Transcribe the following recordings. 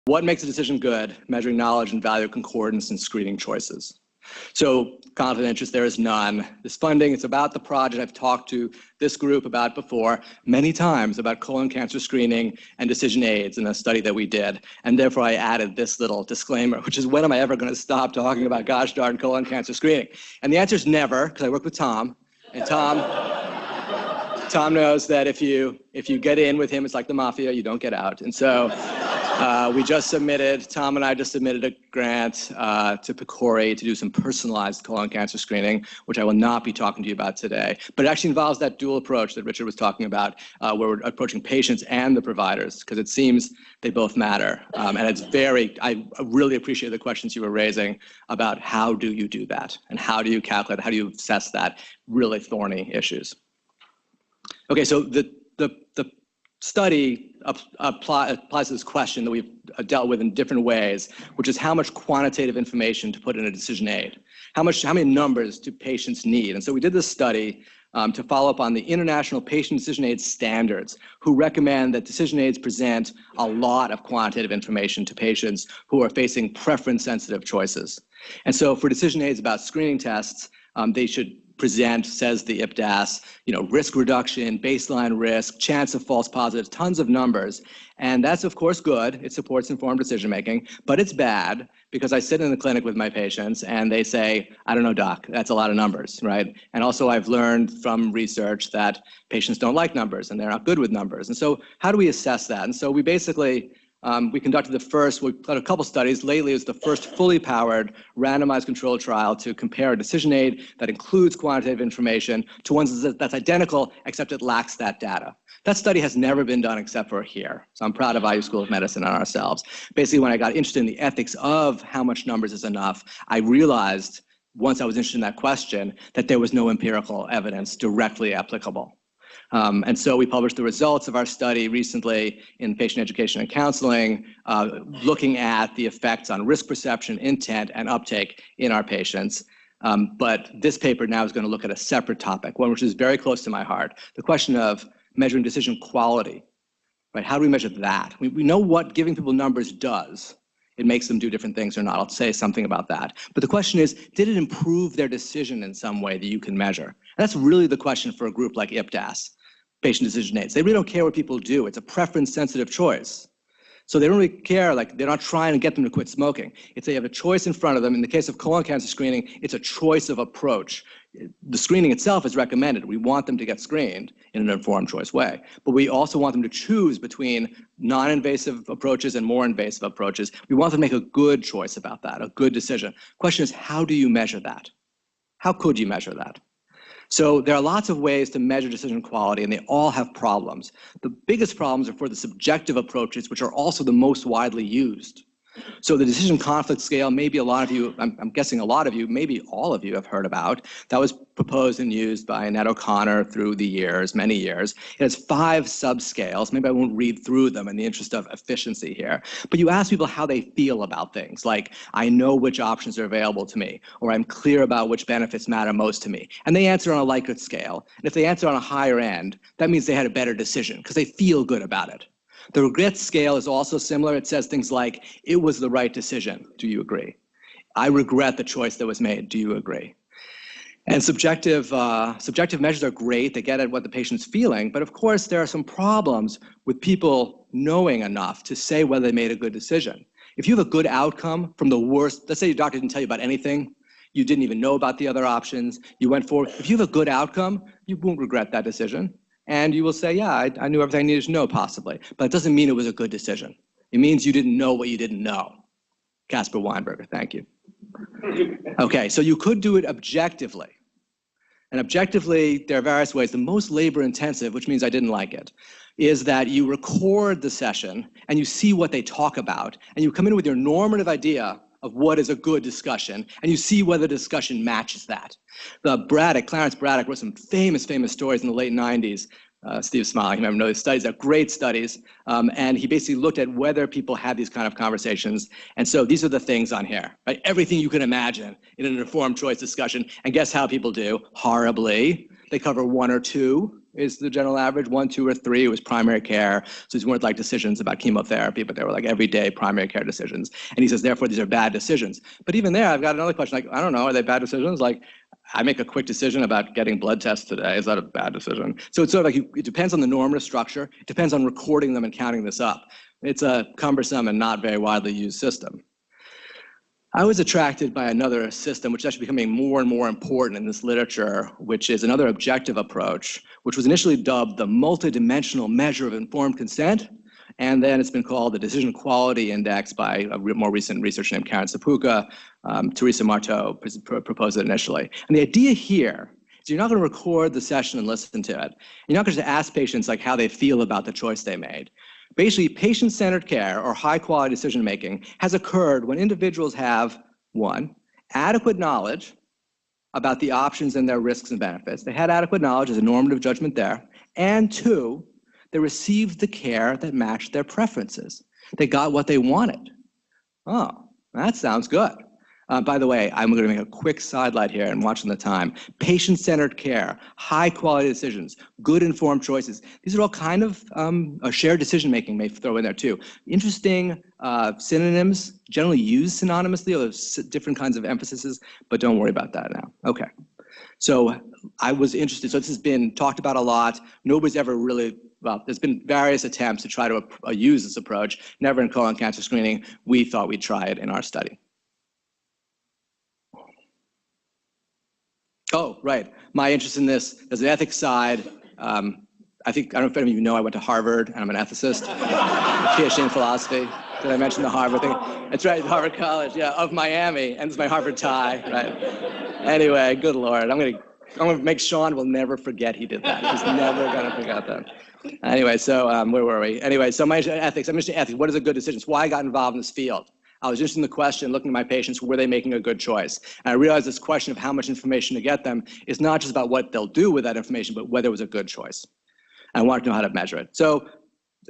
What makes a decision good? Measuring knowledge and value, concordance, and screening choices. So conflict of interest, there is none. This funding, it's about the project. I've talked to this group about before many times about colon cancer screening and decision aids in a study that we did. And therefore I added this little disclaimer, which is when am I ever going to stop talking about gosh darn colon cancer screening? And the answer is never, because I work with Tom. And Tom knows that if you get in with him, it's like the mafia, you don't get out. And so Tom and I just submitted a grant to PCORI to do some personalized colon cancer screening, which I will not be talking to you about today. But it actually involves that dual approach that Richard was talking about, where we're approaching patients and the providers, because it seems they both matter. And I really appreciate the questions you were raising about how do you do that, and how do you calculate, how do you assess that really thorny issues. Okay, so the study applies to this question that we've dealt with in different ways, which is how much quantitative information to put in a decision aid. How many numbers do patients need? And so we did this study to follow up on the International Patient Decision Aid Standards, who recommend that decision aids present a lot of quantitative information to patients who are facing preference-sensitive choices. And so for decision aids about screening tests, they should present, says the IPDAS, risk reduction, baseline risk, chance of false positives, tons of numbers. And that's of course good. It supports informed decision making, but it's bad because I sit in the clinic with my patients and they say, I don't know, doc, that's a lot of numbers, right? And also I've learned from research that patients don't like numbers and they're not good with numbers. And so how do we assess that? And so we basically, we conducted we've done a couple studies. Lately, it was the first fully powered randomized controlled trial to compare a decision aid that includes quantitative information to one that's identical, except it lacks that data. That study has never been done except for here. So I'm proud of IU School of Medicine and ourselves. Basically, when I got interested in the ethics of how much numbers is enough, I realized, once I was interested in that question, that there was no empirical evidence directly applicable. And so we published the results of our study recently in Patient Education and Counseling, looking at the effects on risk perception, intent, and uptake in our patients. But this paper now is going to look at a separate topic, one which is very close to my heart, the question of measuring decision quality. Right? How do we measure that? We know what giving people numbers does. It makes them do different things or not. I'll say something about that. But the question is, did it improve their decision in some way that you can measure? And that's really the question for a group like IPDAS. Patient decision aids. They really don't care what people do. It's a preference-sensitive choice. So they don't really care, they're not trying to get them to quit smoking. If they have a choice in front of them, in the case of colon cancer screening, it's a choice of approach. The screening itself is recommended. We want them to get screened in an informed choice way. But we also want them to choose between non-invasive approaches and more invasive approaches. We want them to make a good choice about that, a good decision. Question is, how do you measure that? How could you measure that? So there are lots of ways to measure decision quality, and they all have problems. The biggest problems are for the subjective approaches, which are also the most widely used. So the decision conflict scale, maybe a lot of you, I'm guessing a lot of you, maybe all of you have heard about. That was proposed and used by Annette O'Connor through the years, many years. It has 5 subscales. Maybe I won't read through them in the interest of efficiency here. But you ask people how they feel about things, like, I know which options are available to me, or I'm clear about which benefits matter most to me. And they answer on a Likert scale. And if they answer on a higher end, that means they had a better decision because they feel good about it. The regret scale is also similar. It says things like, it was the right decision. Do you agree? I regret the choice that was made. Do you agree? And subjective measures are great. They get at what the patient's feeling. But of course, there are some problems with people knowing enough to say whether they made a good decision. If you have a good outcome from the worst, let's say your doctor didn't tell you about anything, you didn't even know about the other options, you went forward. If you have a good outcome, you won't regret that decision. And you will say, yeah, I knew everything I needed to know, possibly. But it doesn't mean it was a good decision. It means you didn't know what you didn't know. Casper Weinberger, thank you. Okay, so you could do it objectively. And objectively, there are various ways. The most labor-intensive, which means I didn't like it, is that you record the session and you see what they talk about. And you come in with your normative idea of what is a good discussion, and you see whether the discussion matches that. Clarence Braddock wrote some famous stories in the late 90s. Steve's smiling, you might know these studies. They're great studies. And he basically looked at whether people had these kind of conversations. And so these are the things on here, right? Everything you can imagine in an informed choice discussion. And guess how people do? Horribly. They cover 1 or 2 is the general average. 1, 2, or 3 was primary care. So these weren't like decisions about chemotherapy, but they were like everyday primary care decisions. And he says, therefore, these are bad decisions. But even there, I've got another question. Like, I don't know, are they bad decisions? Like, I make a quick decision about getting blood tests today. Is that a bad decision? So it's sort of like, it depends on the normative structure. It depends on recording them and counting this up. It's a cumbersome and not very widely used system. I was attracted by another system, which is actually becoming more and more important in this literature, which is another objective approach, which was initially dubbed the multidimensional measure of informed consent. And then it's been called the Decision Quality Index by a more recent researcher named Karen Sapuka. Teresa Marteau proposed it initially. And the idea here is you're not going to record the session and listen to it. You're not going to ask patients like how they feel about the choice they made. Basically, patient-centered care or high-quality decision-making has occurred when individuals have, 1, adequate knowledge about the options and their risks and benefits. They had adequate knowledge as a normative judgment there. And 2, they received the care that matched their preferences. They got what they wanted. Oh, that sounds good. By the way, I'm going to make a quick sidelight here and watching the time. Patient-centered care, high-quality decisions, good informed choices. These are all kind of shared decision-making may throw in there too. Interesting synonyms, generally used synonymously, although different kinds of emphases, but don't worry about that now. Okay. So I was interested. So this has been talked about a lot. Nobody's ever really, well, there's been various attempts to try to use this approach. Never in colon cancer screening. We thought we'd try it in our study. Oh, right. My interest in this, there's an ethics side. I don't know if any of you know, I went to Harvard, and I'm an ethicist, PhD in philosophy. Did I mention the Harvard thing? That's right, Harvard College, yeah, of Miami, and it's my Harvard tie, right? Anyway, good Lord, I'm gonna make Sean will never forget he did that. He's never gonna forget that. Anyway, so where were we? Anyway, so my ethics, I'm interested in ethics. What is a good decision? It's why I got involved in this field. I was interested in the question, looking at my patients, were they making a good choice? And I realized this question of how much information to get them is not just about what they'll do with that information, but whether it was a good choice. And I wanted to know how to measure it. So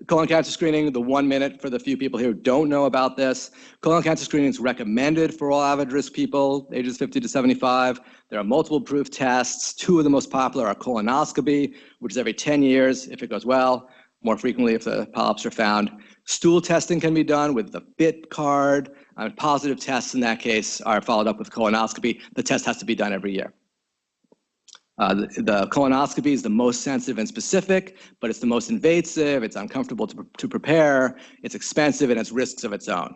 colon cancer screening, the 1 minute for the few people here who don't know about this. Colon cancer screening is recommended for all average risk people, ages 50 to 75. There are multiple approved tests. 2 of the most popular are colonoscopy, which is every 10 years if it goes well, more frequently if the polyps are found. Stool testing can be done with the FIT card. Positive tests in that case are followed up with colonoscopy. The test has to be done every year. The colonoscopy is the most sensitive and specific, but it's the most invasive, it's uncomfortable to prepare, it's expensive, and it's risks of its own.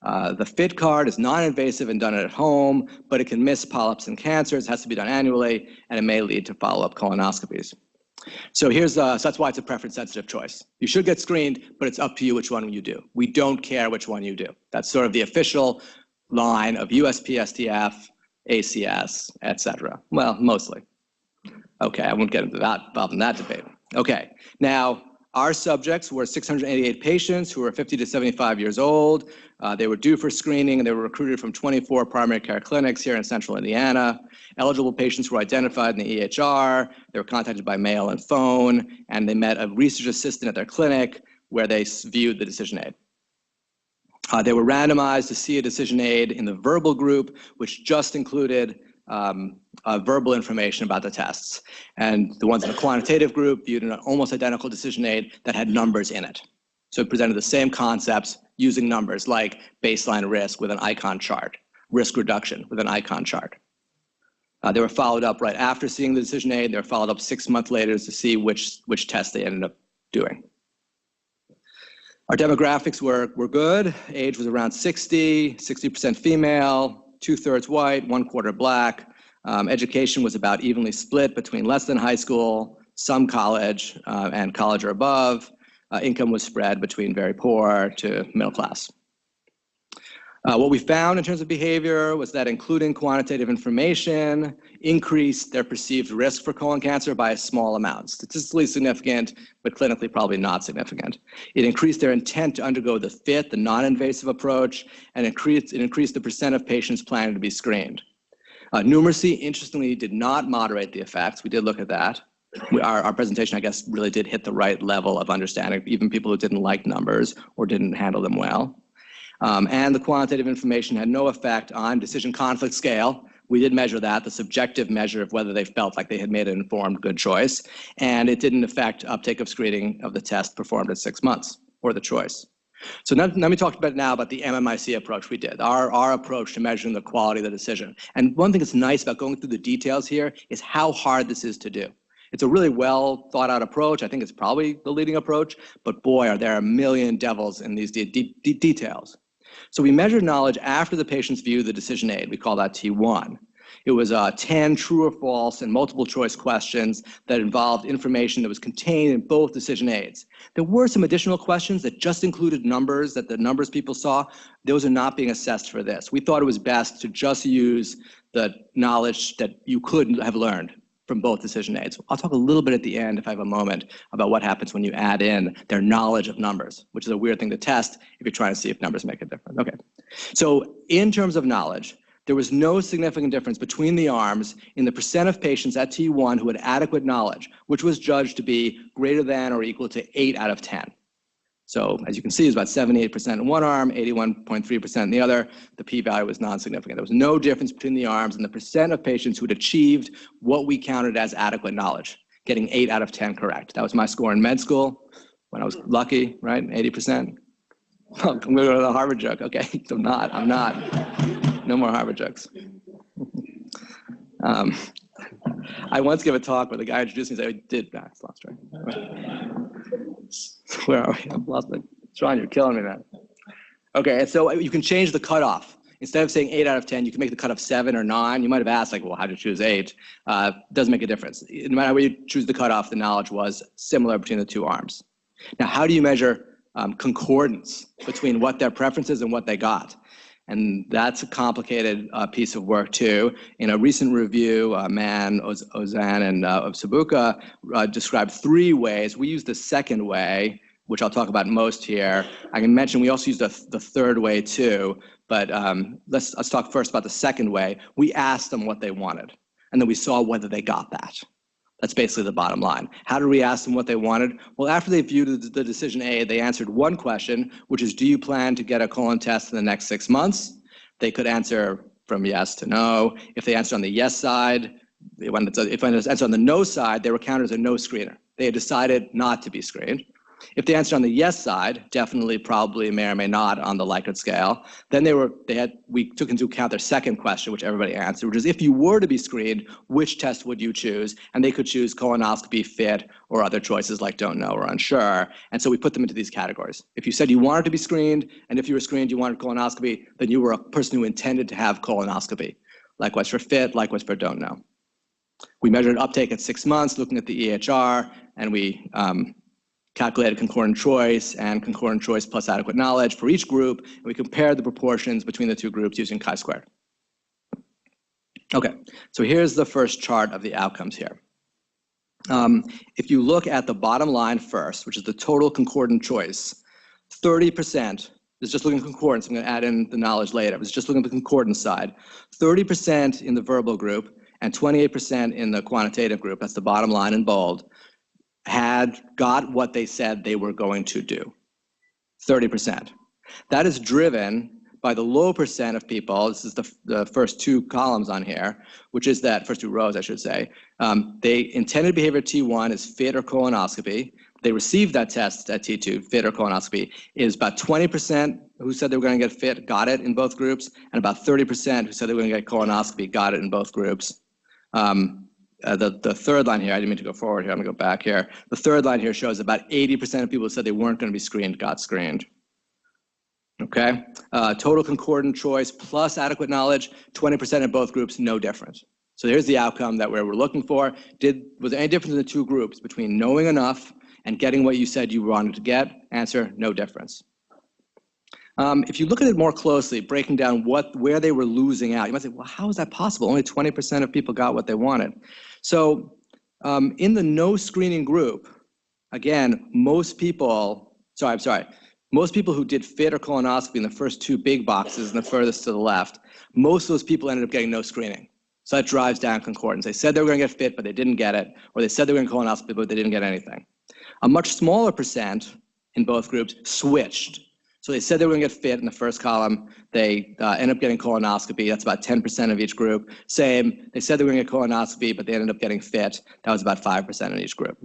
The FIT card is non-invasive and done at home, but it can miss polyps and cancers, it has to be done annually, and it may lead to follow-up colonoscopies. So so that's why it's a preference-sensitive choice. You should get screened, but it's up to you which one you do. We don't care which one you do. That's sort of the official line of USPSTF, ACS, et cetera. Well, mostly. Okay, I won't get involved in that debate. Okay, now our subjects were 688 patients who were 50 to 75 years old. They were due for screening, and they were recruited from 24 primary care clinics here in central Indiana. Eligible patients were identified in the EHR. They were contacted by mail and phone, and they met a research assistant at their clinic where they viewed the decision aid. They were randomized to see a decision aid in the verbal group, which just included verbal information about the tests. And the ones in the quantitative group viewed an almost identical decision aid that had numbers in it. So it presented the same concepts using numbers like baseline risk with an icon chart, risk reduction with an icon chart. They were followed up right after seeing the decision aid. They were followed up 6 months later to see which test they ended up doing. Our demographics were good. Age was around 60% female, 2/3 white, 1/4 black. Education was about evenly split between less than high school, some college, and college or above. Income was spread between very poor to middle class. What we found in terms of behavior was that including quantitative information increased their perceived risk for colon cancer by a small amount. Statistically significant, but clinically probably not significant. It increased their intent to undergo the FIT, the non-invasive approach, and it increased the percent of patients planning to be screened. Numeracy, interestingly, did not moderate the effects. We did look at that. Our presentation, I guess, really did hit the right level of understanding, even people who didn't like numbers or didn't handle them well. And the quantitative information had no effect on decision conflict scale, We did measure that, the subjective measure of whether they felt like they had made an informed good choice, and it didn't affect uptake of screening of the test performed at 6 months or the choice. So let me talk now about the MMIC approach we did, our approach to measuring the quality of the decision. And one thing that's nice about going through the details here is how hard this is to do. It's a really well thought out approach. I think it's probably the leading approach, but boy, are there a million devils in these details. So we measured knowledge after the patient's view of the decision aid. We call that T1. It was 10 true or false and multiple choice questions that involved information that was contained in both decision aids. There were some additional questions that just included numbers, that the numbers people saw. Those are not being assessed for this. We thought it was best to just use the knowledge that you could have learned from both decision aids. I'll talk a little bit at the end, if I have a moment, about what happens when you add in their knowledge of numbers, which is a weird thing to test if you're trying to see if numbers make a difference. Okay, so in terms of knowledge, there was no significant difference between the arms in the percent of patients at T1 who had adequate knowledge, which was judged to be greater than or equal to 8 out of 10. So as you can see, it's about 78% in one arm, 81.3% in the other. The p-value was non-significant. There was no difference between the arms and the percent of patients who had achieved what we counted as adequate knowledge, getting 8 out of 10 correct. That was my score in med school when I was lucky, right? 80%. Oh, I'm gonna go to the Harvard joke. Okay, I'm not. No more Harvard jokes. I once gave a talk where the guy introduced me and said, I did, it's lost track. Where are we? I've lost it. Sean, you're killing me, man. Okay, and so you can change the cutoff. Instead of saying 8 out of 10, you can make the cutoff 7 or 9. You might have asked, like, well, how'd you choose 8? Doesn't make a difference. No matter where you choose the cutoff, the knowledge was similar between the two arms. Now, how do you measure concordance between what their preferences and what they got? And that's a complicated piece of work too. In a recent review, Mann, Ozan, and Sabuka described 3 ways. We used the second way, which I'll talk about most here. I can mention we also used the third way too, but let's talk first about the second way. We asked them what they wanted, and then we saw whether they got that. That's basically the bottom line. How did we ask them what they wanted? Well, after they viewed the decision aid, they answered one question, which is, do you plan to get a colon test in the next 6 months? They could answer from yes to no. If they answered on the yes side, if they answered on the no side, they were counted as a no screener. They had decided not to be screened. If they answered on the yes side, definitely, probably, may or may not on the Likert scale, then we took into account their second question, which everybody answered, which is, if you were to be screened, which test would you choose? And they could choose colonoscopy, FIT, or other choices like don't know or unsure. And so we put them into these categories. If you said you wanted to be screened, and if you were screened, you wanted colonoscopy, then you were a person who intended to have colonoscopy. Likewise for FIT, likewise for don't know. We measured uptake at 6 months, looking at the EHR, and we calculated concordant choice and concordant choice plus adequate knowledge for each group, and we compared the proportions between the two groups using chi-squared. Okay, so here's the first chart of the outcomes here. If you look at the bottom line first, which is the total concordant choice, 30%, is just looking at concordance, I'm gonna add in the knowledge later, it's just looking at the concordance side, 30% in the verbal group and 28% in the quantitative group, that's the bottom line in bold, had got what they said they were going to do, 30%. That is driven by the low percent of people, this is the first 2 columns on here, which is that, first 2 rows I should say, they intended behavior T1 is FIT or colonoscopy. They received that test at T2, FIT or colonoscopy, is about 20% who said they were going to get FIT, got it in both groups, and about 30% who said they were going to get colonoscopy, got it in both groups. The third line here, I didn't mean to go forward here, I'm gonna go back here. The third line here shows about 80% of people who said they weren't gonna be screened got screened. Okay, total concordant choice plus adequate knowledge, 20% in both groups, no difference. So here's the outcome that we're looking for. Was there any difference in the 2 groups between knowing enough and getting what you said you wanted to get? Answer, no difference. If you look at it more closely, breaking down where they were losing out, you might say, well, how is that possible? Only 20% of people got what they wanted. So in the no screening group, again, most people who did FIT or colonoscopy in the first 2 big boxes and the furthest to the left, most of those people ended up getting no screening. So that drives down concordance. They said they were going to get FIT, but they didn't get it, or they said they were going to colonoscopy, but they didn't get anything. A much smaller percent in both groups switched. So they said they were going to get fit in the first column. They end up getting colonoscopy. That's about 10% of each group. Same, they said they were going to get colonoscopy, but they ended up getting fit. That was about 5% in each group.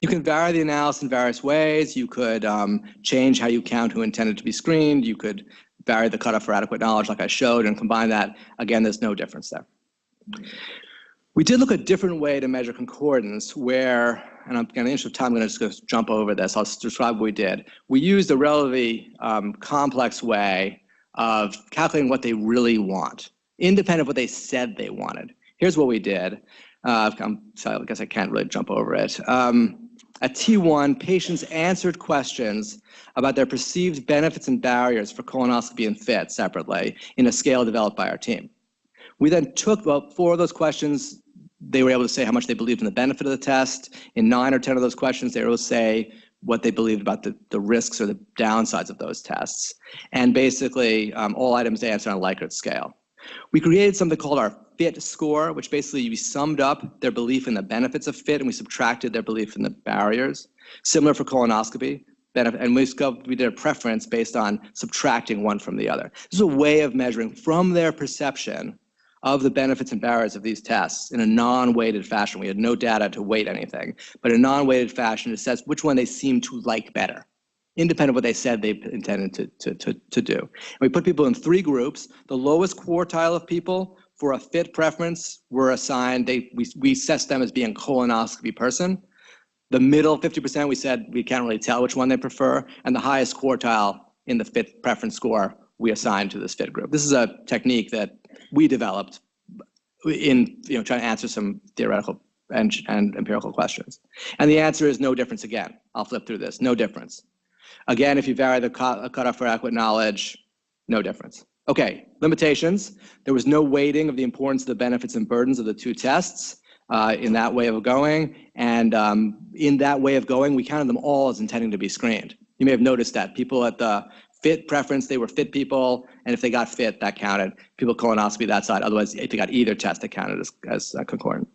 You can vary the analysis in various ways. You could change how you count who intended to be screened. You could vary the cutoff for adequate knowledge like I showed and combine that. Again, there's no difference there. We did look at a different way to measure concordance where, and in the interest of time, I'm going to just jump over this. I'll describe what we did. We used a relatively complex way of calculating what they really want, independent of what they said they wanted. Here's what we did. I'm sorry, I guess I can't really jump over it. At T1, patients answered questions about their perceived benefits and barriers for colonoscopy and FIT separately in a scale developed by our team. We then took about 4 of those questions. They were able to say how much they believed in the benefit of the test. In 9 or 10 of those questions, they were able to say what they believed about the risks or the downsides of those tests. And basically, all items they answered on a Likert scale. We created something called our Fiat Score, which basically we summed up their belief in the benefits of FIT and we subtracted their belief in the barriers. Similar for colonoscopy. And we did a preference based on subtracting one from the other. This is a way of measuring from their perception of the benefits and barriers of these tests in a non-weighted fashion. We had no data to weight anything, but in a non-weighted fashion, it says which one they seem to like better, independent of what they said they intended to do. And we put people in 3 groups. The lowest quartile of people for a FIT preference were assigned, we assessed them as being a colonoscopy person. The middle 50%, we said we can't really tell which one they prefer, and the highest quartile in the FIT preference score we assigned to this FIT group. This is a technique that we developed in trying to answer some theoretical and empirical questions. And the answer is no difference again. I'll flip through this, no difference. Again, if you vary the cutoff for adequate knowledge, no difference. Okay, limitations. There was no weighting of the importance of the benefits and burdens of the 2 tests in that way of going. And in that way of going, we counted them all as intending to be screened. You may have noticed that people at the FIT preference, they were FIT people, and if they got FIT, that counted. People colonoscopy, that side. Otherwise, if they got either test, that counted as concordant.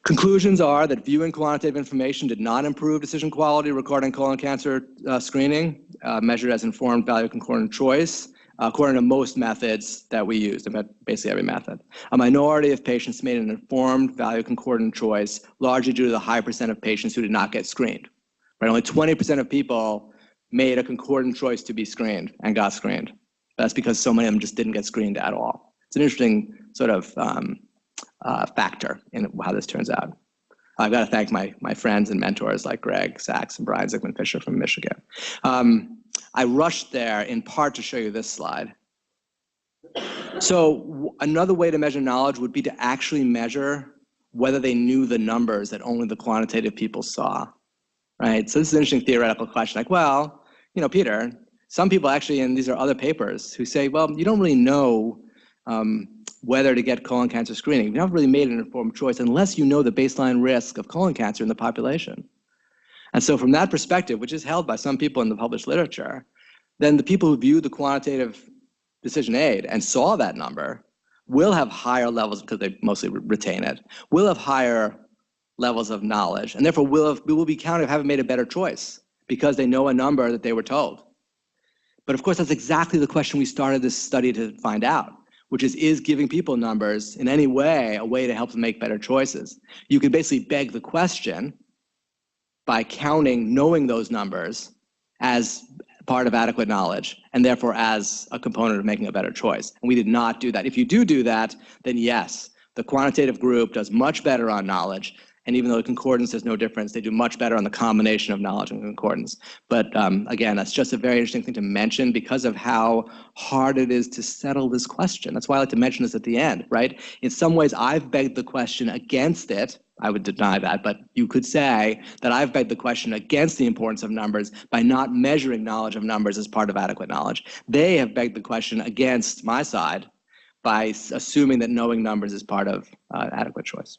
Conclusions are that viewing quantitative information did not improve decision quality regarding colon cancer screening, measured as informed value concordant choice, according to most methods that we used, basically every method. A minority of patients made an informed value concordant choice, largely due to the high percent of patients who did not get screened. Right? Only 20% of people made a concordant choice to be screened and got screened. That's because so many of them just didn't get screened at all. It's an interesting sort of factor in how this turns out. I've got to thank my friends and mentors like Greg Sachs and Brian Zickman Fisher from Michigan. I rushed there in part to show you this slide. So another way to measure knowledge would be to actually measure whether they knew the numbers that only the quantitative people saw. Right? So this is an interesting theoretical question. Like, well, Peter, some people actually, and these are other papers, who say, well, you don't really know whether to get colon cancer screening. You haven't really made an informed choice unless you know the baseline risk of colon cancer in the population. And so from that perspective, which is held by some people in the published literature, then the people who viewed the quantitative decision aid and saw that number will have higher levels, because they mostly retain it, will have higher levels of knowledge, and therefore will be counted of having made a better choice because they know a number that they were told. But of course, that's exactly the question we started this study to find out, which is giving people numbers in any way a way to help them make better choices? You could basically beg the question by counting knowing those numbers as part of adequate knowledge, and therefore as a component of making a better choice. And we did not do that. If you do that, then yes, the quantitative group does much better on knowledge. And even though concordance there's no difference, they do much better on the combination of knowledge and concordance. But again, that's just a very interesting thing to mention because of how hard it is to settle this question. That's why I like to mention this at the end, right? In some ways, I've begged the question against it. I would deny that, but you could say that I've begged the question against the importance of numbers by not measuring knowledge of numbers as part of adequate knowledge. They have begged the question against my side by assuming that knowing numbers is part of adequate choice.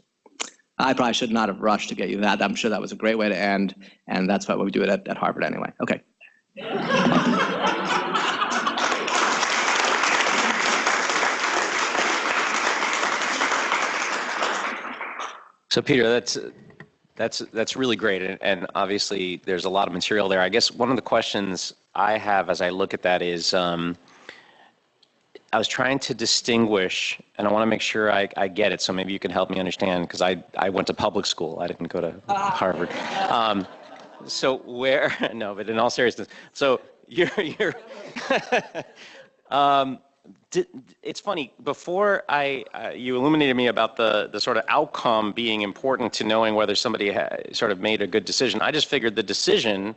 I probably should not have rushed to get you that. I'm sure that was a great way to end, and that's why we do it at Harvard anyway. Okay. So Peter, that's That's really great, and obviously there's a lot of material there. I guess one of the questions I have as I look at that is, I was trying to distinguish, and I want to make sure I get it, so maybe you can help me understand, because I went to public school. I didn't go to Harvard. So where, no, but in all seriousness, so you're it's funny, before you illuminated me about the sort of outcome being important to knowing whether somebody sort of made a good decision. I just figured the decision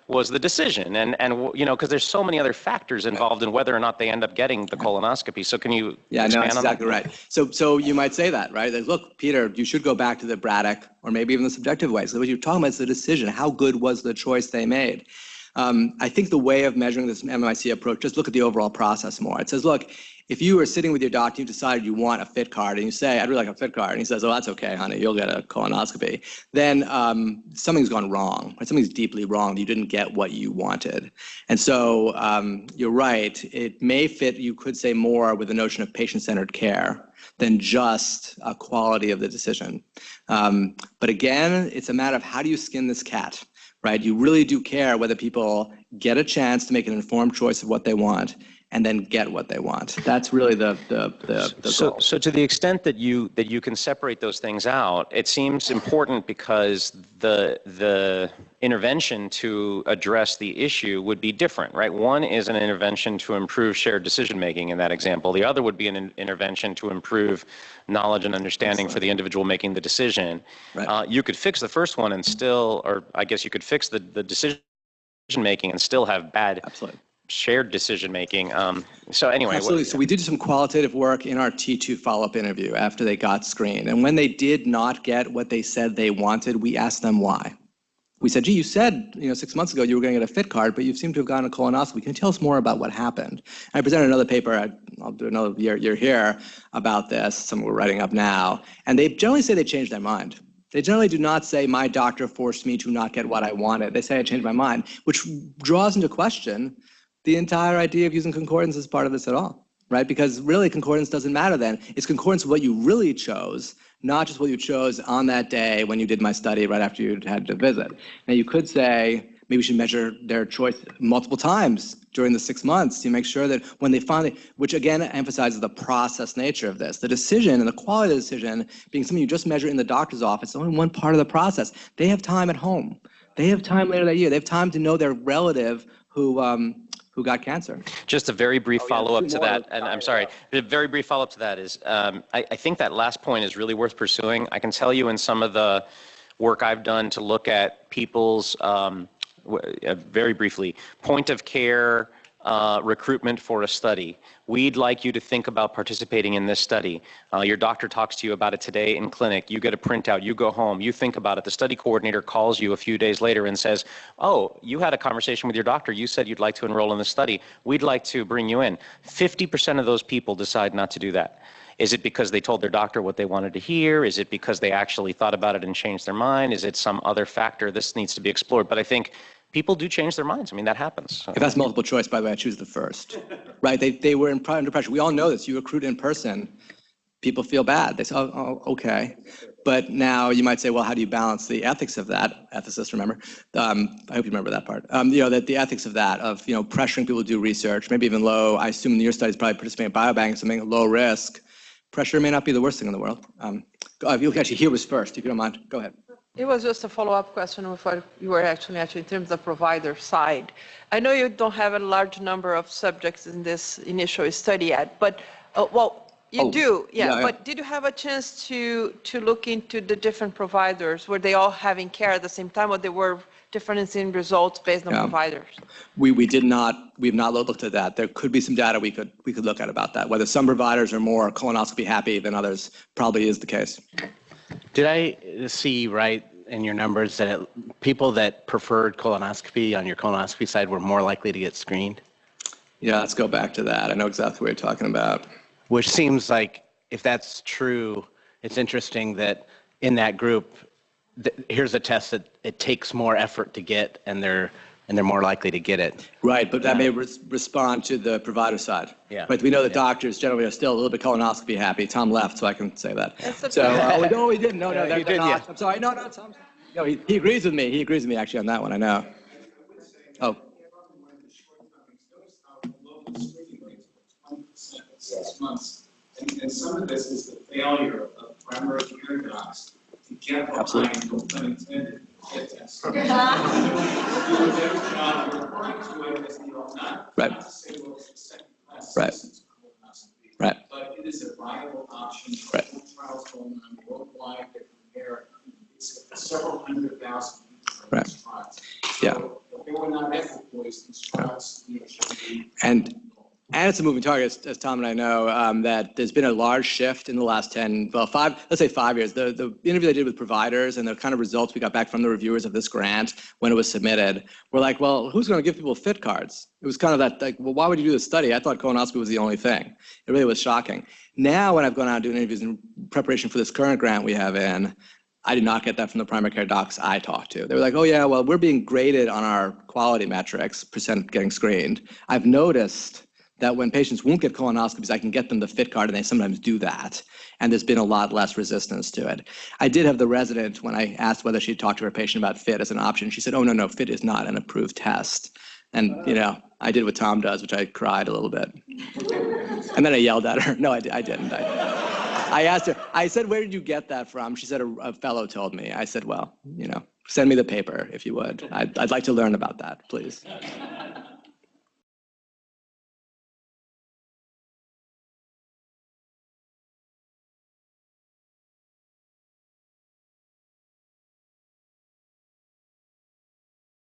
was the decision, and you know, because there's so many other factors involved in whether or not they end up getting the colonoscopy. So can you expand no, on that's that? exactly right. So you might say that, right? Like, look, Peter, you should go back to the Braddock, or maybe even the subjective way. So what you're talking about is the decision. How good was the choice they made? I think the way of measuring this MMIC approach, just look at the overall process more. It says, look, if you are sitting with your doctor, you decided you want a fit card, and you say, I'd really like a fit card, and he says, oh, that's okay, honey, you'll get a colonoscopy, then something's gone wrong, right? Something's deeply wrong. You didn't get what you wanted. And so you're right. It may fit, you could say, more with the notion of patient-centered care than just a quality of the decision. But again, it's a matter of how do you skin this cat? Right? You really do care whether people get a chance to make an informed choice of what they want and then get what they want. That's really the goal. So to the extent that you can separate those things out, it seems important because the intervention to address the issue would be different, right? One is an intervention to improve shared decision making in that example. The other would be an intervention to improve knowledge and understanding for the individual making the decision. Right. You could fix the first one and still, or I guess you could fix the decision making and still have bad shared decision making. So anyway. Absolutely. So we did some qualitative work in our T2 follow-up interview after they got screened. And when they did not get what they said they wanted, we asked them why. We said, gee, you said 6 months ago you were going to get a fit card, but you seem to have gotten a colonoscopy. Can you tell us more about what happened? And I presented another paper, I'll do another year here, about this, something we're writing up now. And they generally say they changed their mind. They generally do not say, my doctor forced me to not get what I wanted. They say, I changed my mind, which draws into question the entire idea of using concordance as part of this at all, right? Because really concordance doesn't matter then. It's concordance with what you really chose, not just what you chose on that day when you did my study right after you had to visit. Now you could say, maybe we should measure their choice multiple times during the 6 months to make sure that when they finally, which again emphasizes the process nature of this, the decision and the quality of the decision being something you just measure in the doctor's office, only one part of the process. They have time at home. They have time later that year. They have time to know their relative who got cancer. Just a very brief follow-up to that, and I'm sorry, a very brief follow-up to that is, I think that last point is really worth pursuing. I can tell you in some of the work I've done to look at people's, very briefly, point of care recruitment for a study. We'd like you to think about participating in this study. Your doctor talks to you about it today in clinic. You get a printout, you go home, you think about it. The study coordinator calls you a few days later and says, oh, you had a conversation with your doctor. You said you'd like to enroll in the study. We'd like to bring you in. 50% of those people decide not to do that. Is it because they told their doctor what they wanted to hear? Is it because they actually thought about it and changed their mind? Is it some other factor? This needs to be explored. But I think people do change their minds. I mean, that happens. If that's multiple choice, by the way, I choose the first, right? They were under pressure. We all know this. You recruit in person, people feel bad. They say, oh, okay. But now you might say, well, how do you balance the ethics of that? Ethicists, remember? I hope you remember that part. That the ethics of that, of pressuring people to do research, maybe even low. I assume in your studies probably participating in biobank, something low risk. Pressure may not be the worst thing in the world. If you actually hear was first, if you don't mind, go ahead. It was just a follow-up question with what you were actually in terms of provider side. I know you don't have a large number of subjects in this initial study yet, but you do, yeah. But did you have a chance to look into the different providers? Were they all having care at the same time, or there were differences in results based on providers? We've not looked at that. There could be some data we could look at about that. Whether some providers are more colonoscopy happy than others probably is the case. Did I see right in your numbers that people that preferred colonoscopy on your colonoscopy side were more likely to get screened? Yeah, let's go back to that. I know exactly what you're talking about. Which seems like, if that's true, it's interesting that in that group, here's a test that it takes more effort to get, and they're more likely to get it. Right, but that may respond to the provider side. Yeah. But we know that doctors generally are still a little bit colonoscopy happy. Tom left, so I can say that. That's so, no, we didn't. No, you did, not. I'm sorry. No, Tom. No, he agrees with me. He agrees with me actually on that one. I know. Oh. 6 months. And some of this is the failure of primary care docs to get behind, no pun intended, fit tests. You're referring to it as not to say, well, it's a second-class citizens colonoscopy, Right. but it is a viable option. Right. Trials going on worldwide that compare several 100,000 people Right. these trials. Yeah. So if they were not equipoised, these trials should be. And it's a moving target, as Tom and I know, that there's been a large shift in the last let's say 5 years. The interview I did with providers and the kind of results we got back from the reviewers of this grant when it was submitted were like, well, who's going to give people fit cards? It was kind of that, like, well, why would you do this study? I thought colonoscopy was the only thing. It really was shocking. Now, when I've gone out and doing interviews in preparation for this current grant we have in, I did not get that from the primary care docs I talked to. They were like, oh yeah, well, we're being graded on our quality metrics, percent getting screened. I've noticed that when patients won't get colonoscopies, I can get them the fit card, and they sometimes do that. And there's been a lot less resistance to it. I did have the resident, when I asked whether she'd talked to her patient about fit as an option, she said, oh, no, fit is not an approved test. And, I did what Tom does, which I cried a little bit. And then I yelled at her. No, I didn't. I asked her, I said, where did you get that from? She said, a fellow told me. I said, well, send me the paper if you would. I'd like to learn about that, please.